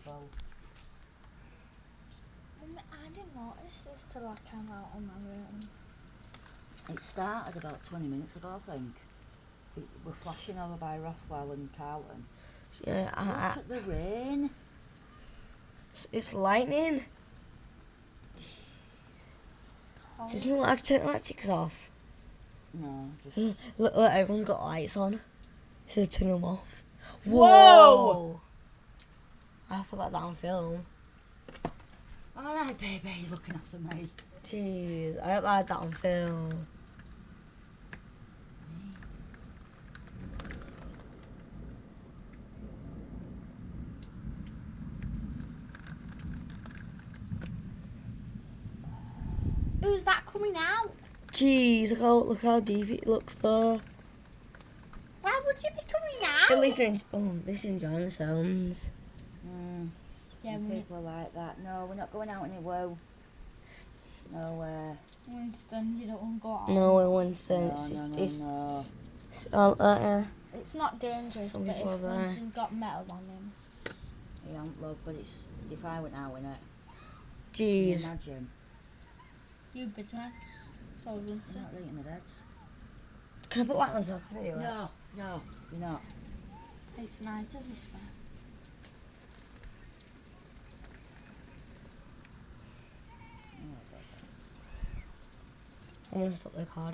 horrible. I didn't notice this till I came out on my room. It started about 20 minutes ago, I think. We're flashing over by Rothwell and Carlton. Yeah, Look at the rain. it's lightning. Doesn't know how to turn electrics off. No, just... Look, everyone's got lights on. So turn them off. Whoa! I forgot that on film. Alright, baby, he's looking after me. Jeez, I hope I had that on film. Who's that coming out? Jeez, look how deep it looks though. Why would you be coming out? At least they're enjoying the sounds. Yeah, Some people are like that. No, we're not going out anywhere. Nowhere. Winston, you don't want to go out. No, Winston. No. It's not dangerous, Some but people if are there. Winston's got metal on him. He ain't, love, but it's... If I went out in it, Jeez. imagine. You'd be dressed. So It's Winston. not eating the eggs. Can I put that on the top of you? No, you're not. It's nicer this way. I'm gonna stop recording.